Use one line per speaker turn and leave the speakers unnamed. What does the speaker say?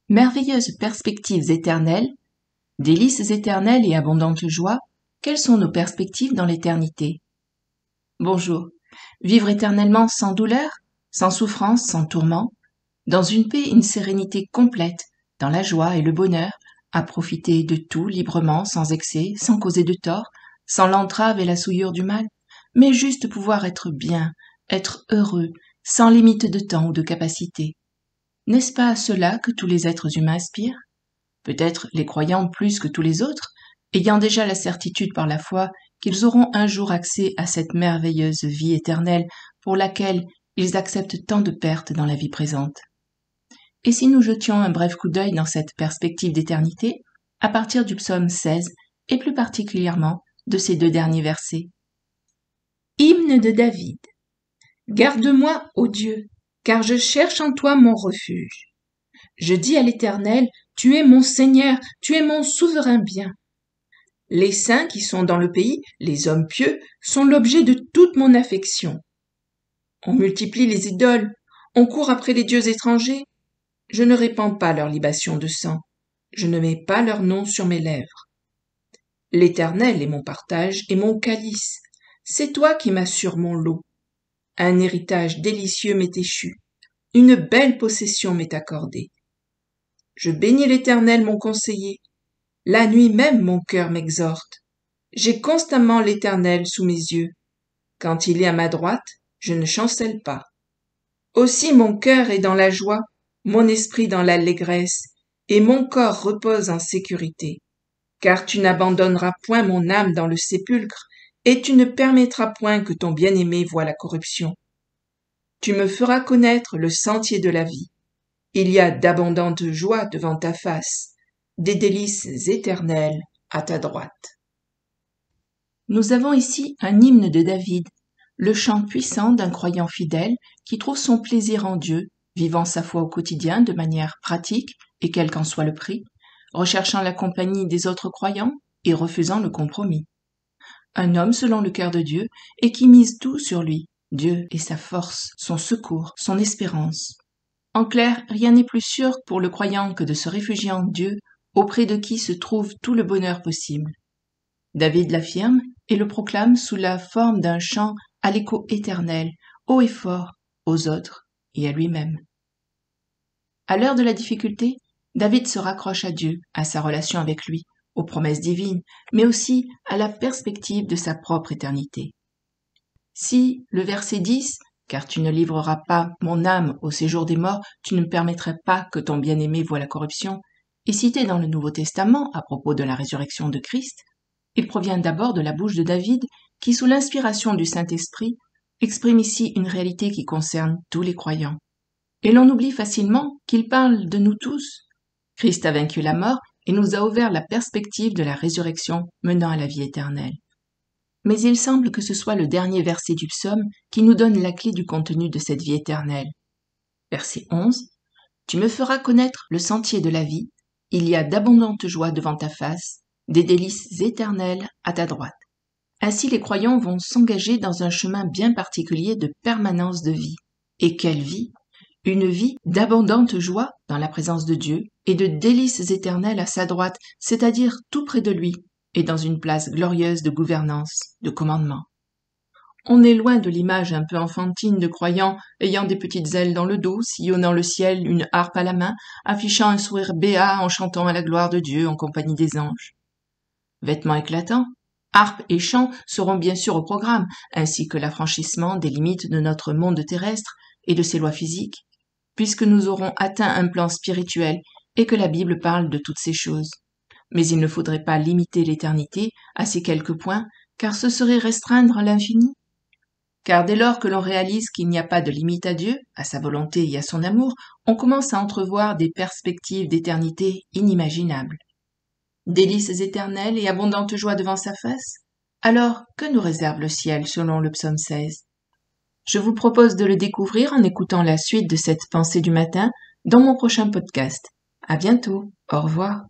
Merveilleuses perspectives éternelles, délices éternelles et abondante joie, quelles sont nos perspectives dans l'éternité? Bonjour. Vivre éternellement sans douleur, sans souffrance, sans tourment, dans une paix et une sérénité complète, dans la joie et le bonheur, à profiter de tout librement, sans excès, sans causer de tort, sans l'entrave et la souillure du mal, mais juste pouvoir être bien, être heureux, sans limite de temps ou de capacité. N'est-ce pas à cela que tous les êtres humains aspirent? Peut-être les croyants plus que tous les autres, ayant déjà la certitude par la foi qu'ils auront un jour accès à cette merveilleuse vie éternelle pour laquelle ils acceptent tant de pertes dans la vie présente. Et si nous jetions un bref coup d'œil dans cette perspective d'éternité, à partir du psaume 16, et plus particulièrement de ces 2 derniers versets. Hymne de David. Garde-moi, ô Dieu, car je cherche en toi mon refuge. Je dis à l'Éternel, tu es mon Seigneur, tu es mon souverain bien. Les saints qui sont dans le pays, les hommes pieux, sont l'objet de toute mon affection. On multiplie les idoles, on court après les dieux étrangers. Je ne répands pas leur libation de sang, je ne mets pas leur nom sur mes lèvres. L'Éternel est mon partage et mon calice, c'est toi qui m'assures mon lot. Un héritage délicieux m'est échu, une belle possession m'est accordée. Je bénis l'Éternel mon conseiller, la nuit même mon cœur m'exhorte. J'ai constamment l'Éternel sous mes yeux. Quand il est à ma droite, je ne chancelle pas. Aussi mon cœur est dans la joie, mon esprit dans l'allégresse, et mon corps repose en sécurité. Car tu n'abandonneras point mon âme dans le sépulcre, et tu ne permettras point que ton bien-aimé voie la corruption. Tu me feras connaître le sentier de la vie. Il y a d'abondantes joies devant ta face, des délices éternelles à ta droite. Nous avons ici un hymne de David, le chant puissant d'un croyant fidèle qui trouve son plaisir en Dieu, vivant sa foi au quotidien de manière pratique et quel qu'en soit le prix, recherchant la compagnie des autres croyants et refusant le compromis. Un homme selon le cœur de Dieu et qui mise tout sur lui, Dieu est sa force, son secours, son espérance. En clair, rien n'est plus sûr pour le croyant que de se réfugier en Dieu, auprès de qui se trouve tout le bonheur possible. David l'affirme et le proclame sous la forme d'un chant à l'écho éternel, haut et fort, aux autres et à lui-même. À l'heure de la difficulté, David se raccroche à Dieu, à sa relation avec lui, aux promesses divines, mais aussi à la perspective de sa propre éternité. Si, le verset 10, « Car tu ne livreras pas mon âme au séjour des morts, tu ne permettrais pas que ton bien-aimé voie la corruption », est cité dans le Nouveau Testament à propos de la résurrection de Christ, il provient d'abord de la bouche de David, qui, sous l'inspiration du Saint-Esprit, exprime ici une réalité qui concerne tous les croyants. Et l'on oublie facilement qu'il parle de nous tous. Christ a vaincu la mort et nous a ouvert la perspective de la résurrection menant à la vie éternelle. Mais il semble que ce soit le dernier verset du psaume qui nous donne la clé du contenu de cette vie éternelle. Verset 11. « Tu me feras connaître le sentier de la vie, il y a d'abondantes joies devant ta face, des délices éternelles à ta droite. » Ainsi les croyants vont s'engager dans un chemin bien particulier de permanence de vie. Et quelle vie? Une vie d'abondante joie dans la présence de Dieu et de délices éternelles à sa droite, c'est-à-dire tout près de lui et dans une place glorieuse de gouvernance, de commandement. On est loin de l'image un peu enfantine de croyants ayant des petites ailes dans le dos, sillonnant le ciel, une harpe à la main, affichant un sourire béat en chantant à la gloire de Dieu en compagnie des anges. Vêtements éclatants, harpe et chant seront bien sûr au programme, ainsi que l'affranchissement des limites de notre monde terrestre et de ses lois physiques, puisque nous aurons atteint un plan spirituel et que la Bible parle de toutes ces choses. Mais il ne faudrait pas limiter l'éternité à ces quelques points, car ce serait restreindre l'infini. Car dès lors que l'on réalise qu'il n'y a pas de limite à Dieu, à sa volonté et à son amour, on commence à entrevoir des perspectives d'éternité inimaginables. Délices éternelles et abondante joie devant sa face? Alors, que nous réserve le ciel selon le psaume 16? Je vous propose de le découvrir en écoutant la suite de cette pensée du matin dans mon prochain podcast. À bientôt. Au revoir.